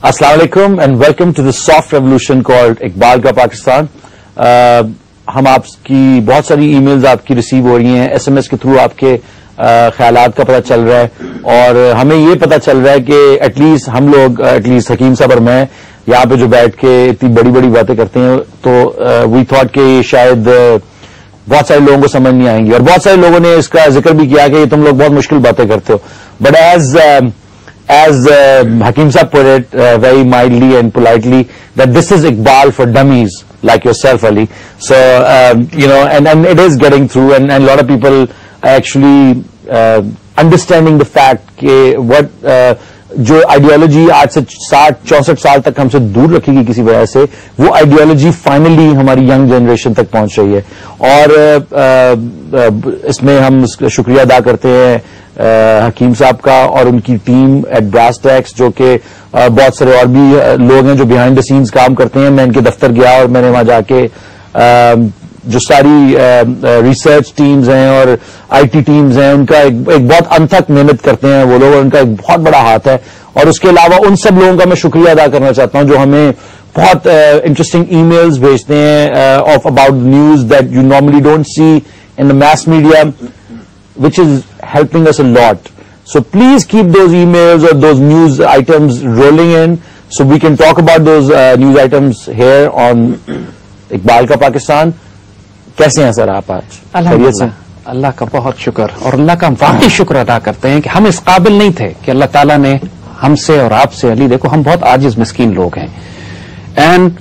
السلام علیکم and welcome to this soft revolution called Iqbal کا پاکستان. ہم آپ کی بہت ساری ای میلز آپ کی ریسیو ہو رہی ہیں, ایس ایم ایس کے تھرو آپ کے خیالات کا پتہ چل رہا ہے, اور ہمیں یہ پتہ چل رہا ہے کہ ایٹ لیسٹ ہم لوگ, ایٹ لیسٹ حکیم صاحب اور میں یہاں پہ جو بیٹھ کے اتنی بڑی بڑی باتیں کرتے ہیں تو وی تھاٹ کہ شاید بہت سارے لوگوں کو سمجھ نہیں آئیں گی, اور بہت سارے لوگوں نے اس کا ذکر بھی کیا کہ تم لوگ بہت مشکل باتیں کرتے ہو. But as Hakim Sahab put it very mildly and politely, that this is Iqbal for dummies like yourself, Ali. So and it is getting through, and a lot of people are actually understanding the fact کہ what جو ideology آج سے 60-64 سال تک ہم سے دور رکھے گی کسی وجہ سے, وہ آئیڈیالوجی فائنلی ہماری ینگ جنریشن تک پہنچ رہی ہے. اور اس میں ہم شکریہ ادا کرتے ہیں حکیم صاحب کا اور ان کی ٹیم ایٹ براس ٹیکس, جو کہ بہت سارے اور بھی لوگ ہیں جو بیہائنڈ دا سینز کام کرتے ہیں. میں ان کے دفتر گیا اور میں نے وہاں جا کے جو ساری ریسرچ ٹیمز ہیں اور آئی ٹی ٹیمز ہیں, ان کا ایک بہت انتھک محنت کرتے ہیں وہ لوگ, اور ان کا ایک بہت بڑا ہاتھ ہے. اور اس کے علاوہ ان سب لوگوں کا میں شکریہ ادا کرنا چاہتا ہوں جو ہمیں بہت انٹرسٹنگ ای میلز بھیجتے ہیں of about news that you normally don't see in the mass media, which is helping us a lot. So please keep those emails or those news items rolling in so we can talk about those news items here on Iqbal ka Pakistan. کیسے ہیں سر آپ آج؟ الحمدللہ, اللہ کا بہت شکر, اور اللہ کا ہم واقعی شکر ادا کرتے ہیں کہ ہم اس قابل نہیں تھے کہ اللہ تعالیٰ نے ہم سے اور آپ سے, علی دیکھو ہم بہت عاجز مسکین لوگ ہیں, اینڈ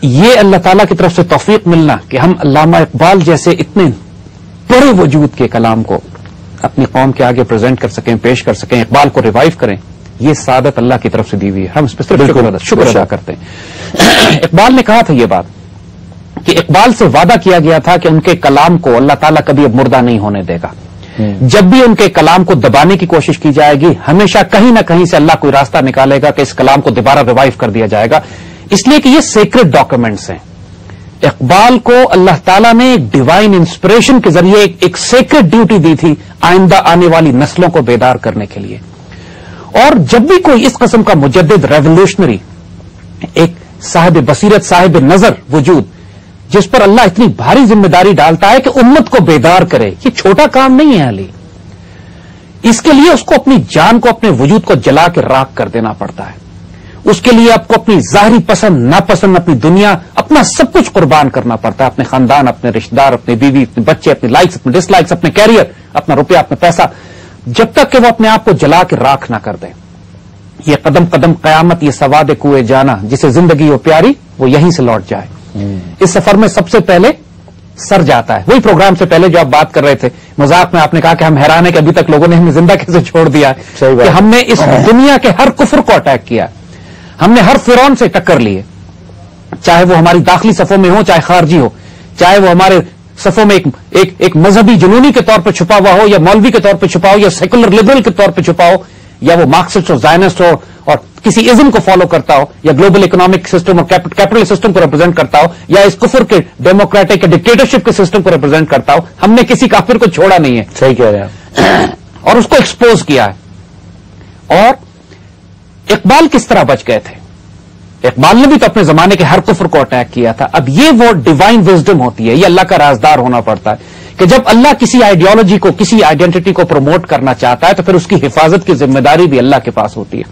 یہ اللہ تعالیٰ کی طرف سے توفیق ملنا کہ ہم علامہ اقبال جیسے اتنے بڑے وجود کے کلام کو اپنی قوم کے آگے پریزنٹ کر سکیں, پیش کر سکیں, اقبال کو ریوائیو کریں, یہ سعادت اللہ کی طرف سے دی ہوئی ہے. ہم اس پہ شکر ادا کرتے ہیں. اقبال نے کہا تھا یہ بات کہ اقبال سے وعدہ کیا گیا تھا کہ ان کے کلام کو اللہ تعالیٰ کبھی اب مردہ نہیں ہونے دے گا. جب بھی ان کے کلام کو دبانے کی کوشش کی جائے گی, ہمیشہ کہیں نہ کہیں سے اللہ کوئی راستہ نکالے گا کہ اس کلام کو دوبارہ ریوائیو کر دیا جائے گا, اس لیے کہ یہ سیکرڈ ڈاکومنٹس ہیں. اقبال کو اللہ تعالیٰ نے ایک ڈیوائن انسپریشن کے ذریعے ایک سیکرڈ ڈیوٹی دی تھی آئندہ آنے والی نسلوں کو بیدار کرنے کے لیے. اور جب بھی کوئی اس قسم کا مجدد ریولوشنری, ایک صاحب بصیرت, صاحب نظر وجود جس پر اللہ اتنی بھاری ذمہ داری ڈالتا ہے کہ امت کو بیدار کرے, یہ چھوٹا کام نہیں ہے علی. اس کے لیے اس کو اپنی جان کو, اپنے وجود کو جلا کے راکھ کر دینا پڑتا ہے. اس کے لیے آپ کو اپنی ظاہری پسند ناپسند, اپنی دنیا, اپنا سب کچھ قربان کرنا پڑتا ہے. اپنے خاندان, اپنے رشتے دار, اپنی بیوی, اپنے بچے, اپنے لائکس, اپنے ڈس لائکس, اپنے کیریئر, اپنا روپیہ, اپنا پیسہ, جب تک کہ وہ اپنے آپ کو جلا کے راکھ نہ کر دے. یہ قدم قدم قیامت, یہ سواد کوئے جانا, جسے زندگی ہو پیاری وہ یہیں سے لوٹ جائے. اس سفر میں سب سے پہلے سر جاتا ہے. وہی پروگرام سے پہلے جو آپ بات کر رہے تھے مذاق میں آپ نے کہا کہ ہم حیران ہیں کہ ابھی تک لوگوں نے ہمیں زندہ کیسے چھوڑ دیا ہے, کہ ہم نے اس دنیا کے ہر کفر کو اٹیک کیا, ہم نے ہر فرعون سے ٹکر لیے, چاہے وہ ہماری داخلی صفوں میں ہو, چاہے خارجی ہو, چاہے وہ ہمارے صفوں میں ایک مذہبی جنونی کے طور پہ چھپا ہوا ہو, یا مولوی کے طور پہ چھپا ہو, یا سیکولر لبرل کے طور پہ چھپا ہو, یا وہ مارکسسٹ اور زائنسٹ ہو اور کسی ازم کو فالو کرتا ہو, یا گلوبل اکنامک سسٹم اور کیپٹل سسٹم کو ریپرزینٹ کرتا ہو, یا اس کفر کے ڈیموکریٹک ڈکٹیٹرشپ کے سسٹم کو ریپرزینٹ کرتا ہو, ہم نے کسی کافر کو چھوڑا نہیں ہے. صحیح کہہ رہے ہیں. اور اس کو ایکسپوز کیا ہے. اور اقبال کس طرح بچ گئے تھے؟ اقبال نے بھی تو اپنے زمانے کے ہر کفر کو اٹیک کیا تھا. اب یہ وہ ڈیوائن وزڈم ہوتی ہے, یہ اللہ کا رازدار ہونا پڑتا ہے کہ جب اللہ کسی آئیڈیالوجی کو, کسی آئیڈینٹی کو پروموٹ کرنا چاہتا ہے تو پھر اس کی حفاظت کی ذمہ داری بھی اللہ کے پاس ہوتی ہے.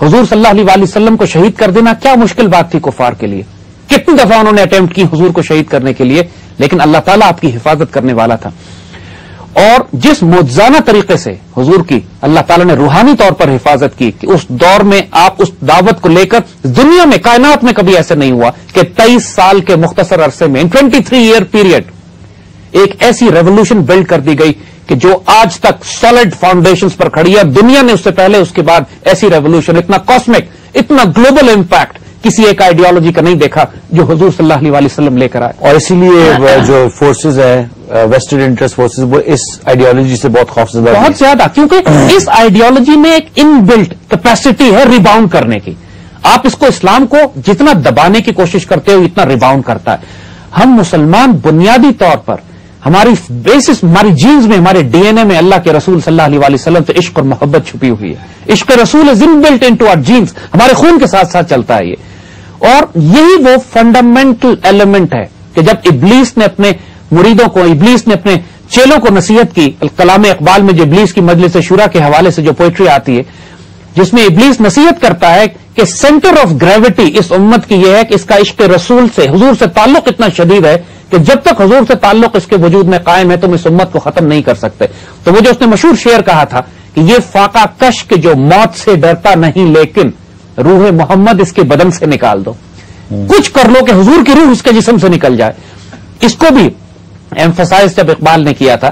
حضور صلی اللہ علیہ وسلم کو شہید کر دینا کیا مشکل بات تھی کفار کے لیے. کتنی دفعہ انہوں نے اٹیمپٹ کی حضور کو شہید کرنے کے لیے, لیکن اللہ تعالیٰ آپ کی حفاظت کرنے والا تھا. اور جس معجزانہ طریقے سے حضور کی اللہ تعالیٰ نے روحانی طور پر حفاظت کی کہ اس دور میں آپ اس دعوت کو لے کر دنیا میں, کائنات میں کبھی ایسا نہیں ہوا کہ 23 سال کے مختصر عرصے میں, ان 23 ایئر پیریڈ, ایک ایسی ریولوشن بلڈ کر دی گئی کہ جو آج تک سالڈ فاؤنڈیشنز پر کھڑی ہے. دنیا نے اس سے پہلے, اس کے بعد ایسی ریولوشن, اتنا کاسمک, اتنا گلوبل امپیکٹ کسی ایک آئیڈیالوجی کا نہیں دیکھا جو حضور صلی اللہ علیہ وسلم لے کر آئے. اور اسی لیے جو فورسز ہیں, ویسٹرن انٹرسٹ فورسز, وہ اس آئیڈیالوجی سے بہت خوفزدہ, بہت زیادہ, کیونکہ اس آئیڈیالوجی میں ایک ان بلٹ کیپیسٹی ہے ریباؤنڈ کرنے کی. آپ اس کو, اسلام کو جتنا دبانے کی کوشش کرتے ہو اتنا ریباؤنڈ کرتا ہے. ہم مسلمان بنیادی طور پر ہماری بیسس، ہماری جینز میں، ہمارے ڈی این اے میں اللہ کے رسول صلی اللہ علیہ وسلم سے عشق اور محبت چھپی ہوئی ہے. عشق رسول از ان بلٹ انٹو آور جینز، ہمارے خون کے ساتھ ساتھ چلتا ہے یہ. اور یہی وہ فنڈامنٹل ایلیمنٹ ہے کہ جب ابلیس نے اپنے مریدوں کو، ابلیس نے اپنے چیلوں کو نصیحت کی، کلام اقبال میں جو ابلیس کی مجلس شورا کے حوالے سے جو پوئٹری آتی ہے جس میں ابلیس نصیحت کرتا ہے کہ سینٹر آف گریوٹی اس امت کی یہ ہے کہ اس کا عشق رسول سے، حضور سے تعلق اتنا شدید ہے کہ جب تک حضور سے تعلق اس کے وجود میں قائم ہے تم اس امت کو ختم نہیں کر سکتے. تو وہ جو اس نے مشہور شعر کہا تھا کہ یہ فاقہ کش کہ جو موت سے ڈرتا نہیں لیکن روح محمد اس کے بدن سے نکال دو. کچھ کر لو کہ حضور کی روح اس کے جسم سے نکل جائے. اس کو بھی ایمفسائز جب اقبال نے کیا تھا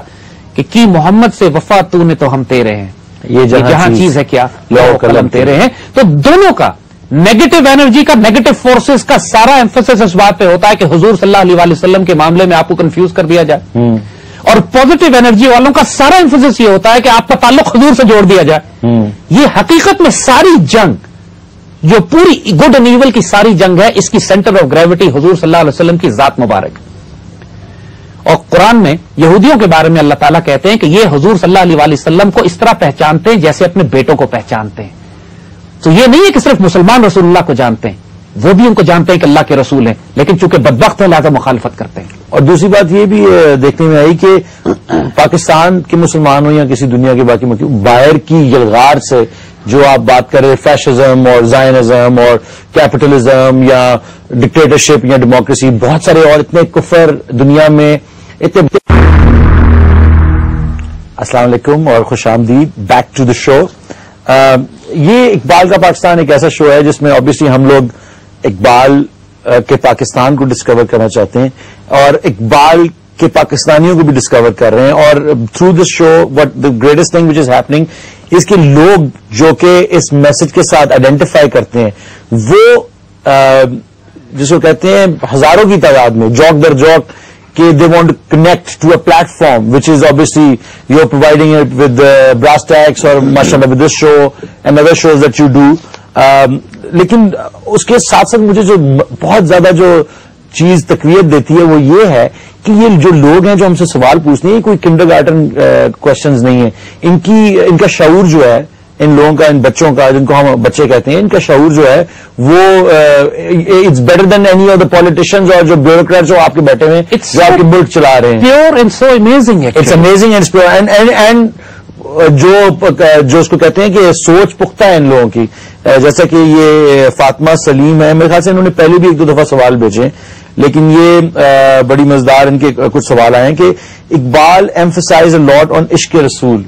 کہ کی محمد سے وفا تو نے تو ہم تیرے ہیں، یہ جہاں چیز ہے کیا لوح قلم تیرے ہیں. تو دونوں کا نیگیٹو انرجی کا، نیگیٹو فورسز کا سارا ایمفسس اس بات پہ ہوتا ہے کہ حضور صلی اللہ علیہ وسلم کے معاملے میں آپ کو کنفیوز کر دیا جائے، اور پازیٹو انرجی والوں کا سارا ایمفسس یہ ہوتا ہے کہ آپ کا تعلق حضور سے جوڑ دیا جائے. یہ حقیقت میں ساری جنگ جو پوری گڈ اینڈ ایول کی ساری جنگ ہے، اس کی سینٹر آف گریوٹی حضور صلی اللہ علیہ وسلم کی ذات مبارک. اور قرآن میں یہودیوں کے بارے میں اللہ تعالیٰ کہتے ہیں کہ یہ حضور صلی اللہ علیہ وسلم کو اس طرح پہچانتے ہیں جیسے اپنے بیٹوں کو پہچانتے ہیں. تو یہ نہیں ہے کہ صرف مسلمان رسول اللہ کو جانتے ہیں، وہ بھی ان کو جانتے ہیں کہ اللہ کے رسول ہیں، لیکن چونکہ بدبخت ہیں لہذا مخالفت کرتے ہیں. اور دوسری بات یہ بھی دیکھنے میں آئی کہ پاکستان کے مسلمان ہوں یا کسی دنیا کے باقی ملک، باہر کی یلغار سے جو آپ بات کر رہے فیشزم اور زائنزم اور کیپٹلزم یا ڈکٹیٹرشپ یا ڈیموکریسی، بہت سارے اور اتنے کفر دنیا میں اتنے. السلام علیکم اور خوش آمدید بیک ٹو دا شو. یہ اقبال کا پاکستان ایک ایسا شو ہے جس میں آبویسلی ہم لوگ اقبال کے پاکستان کو ڈسکور کرنا چاہتے ہیں اور اقبال کے پاکستانیوں کو بھی ڈسکور کر رہے ہیں. اور through this show what the greatest thing which is happening اس کے لوگ جو کہ اس میسج کے ساتھ آئیڈینٹیفائی کرتے ہیں وہ جس کو کہتے ہیں ہزاروں کی تعداد میں جوک در جوک کہ they want to connect to a platform which is obviously you are providing it with brass tacks اور ماشاء اللہ with this show and other shows that you do. لیکن اس کے ساتھ ساتھ مجھے جو بہت زیادہ جو چیز تقویت دیتی ہے وہ یہ ہے کہ یہ جو لوگ ہیں جو ہم سے سوال پوچھتے ہیں کوئی کنڈر گارٹن کوشچنز نہیں ہیں. ان کا شعور جو ہے ان لوگوں کا، ان بچوں کا جن کو ہم بچے کہتے ہیں، ان کا شعور جو ہے وہ it's better than any of the politicians اور جو بیوروکریٹ جو آپ کے بیٹھے ہوئے ہیں جو آپ کے ملک چلا رہے ہیں. Pure and so amazing, it's amazing and pure and جو اس کو کہتے ہیں کہ سوچ پختہ ہے ان لوگوں کی. جیسا کہ یہ فاطمہ سلیم ہے، میرے خیال سے انہوں نے پہلے بھی ایک دو دفعہ سوال بھیجے لیکن یہ بڑی مزیدار ان کے کچھ سوال آئے ہیں کہ Iqbal emphasize a lot on عشق رسول,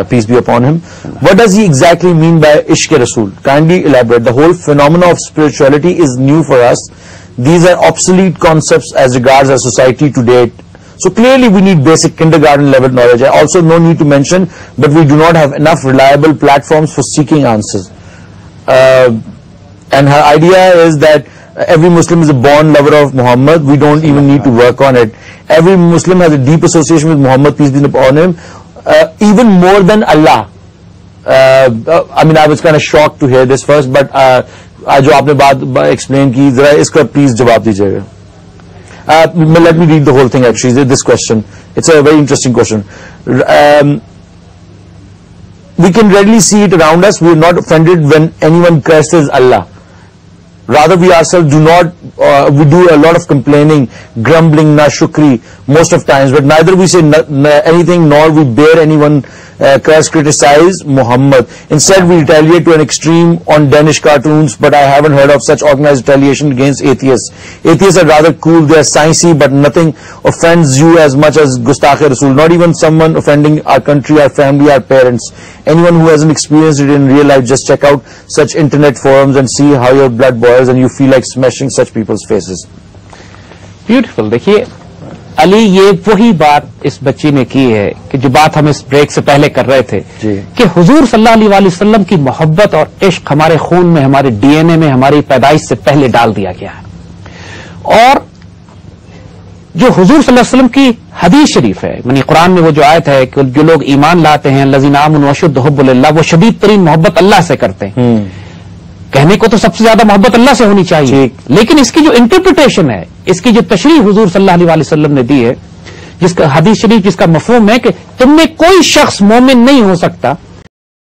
peace be upon him. What does he exactly mean by عشق رسول? Kindly elaborate. The whole phenomena of spirituality is new for us. These are obsolete concepts as regards our society to date. So clearly we need basic kindergarten level knowledge. I also no need to mention, but we do not have enough reliable platforms for seeking answers. And her idea is that every Muslim is a born lover of Muhammad. We don't even need to work on it. Every Muslim has a deep association with Muhammad, peace be upon him, even more than Allah. I mean, I was kind of shocked to hear this first, but جو آپ نے بات explain کی, ذرا اس کا please جواب دیجیے گا. Let me read the whole thing actually, this question. It's a very interesting question. We can readily see it around us. We are not offended when anyone curses Allah. Rather, we ourselves do not, we do a lot of complaining, grumbling, nashukri most of times, but neither we say anything nor we bear anyone curse, criticize Muhammad. Instead, we retaliate to an extreme on Danish cartoons, but I haven't heard of such organized retaliation against atheists. Atheists are rather cool, they are sciencey, but nothing offends you as much as Gustakh Rasool. Not even someone offending our country, our family, our parents. Anyone who hasn't experienced it in real life, just check out such internet forums and see how your blood boils and you feel like smashing such people's faces. Beautiful. دیکھیے علی, یہ وہی بات اس بچی نے کی ہے کہ جو بات ہم اس بریک سے پہلے کر رہے تھے کہ حضور صلی اللہ علیہ وسلم کی محبت اور عشق ہمارے خون میں, ہمارے ڈی این اے میں, ہماری پیدائش سے پہلے ڈال دیا گیا ہے. اور جو حضور صلی اللہ علیہ وسلم کی حدیث شریف ہے, یعنی قرآن میں وہ جو آیت ہے کہ جو لوگ ایمان لاتے ہیں الذین آمنوا اشد حب للہ, وہ شدید ترین محبت اللہ سے کرتے ہیں. کہنے کو تو سب سے زیادہ محبت اللہ سے ہونی چاہیے, لیکن اس کی جو انٹرپریٹیشن ہے, اس کی جو تشریح حضور صلی اللہ علیہ وسلم نے دی ہے جس کا حدیث شریف جس کا مفہوم ہے کہ تم میں کوئی شخص مومن نہیں ہو سکتا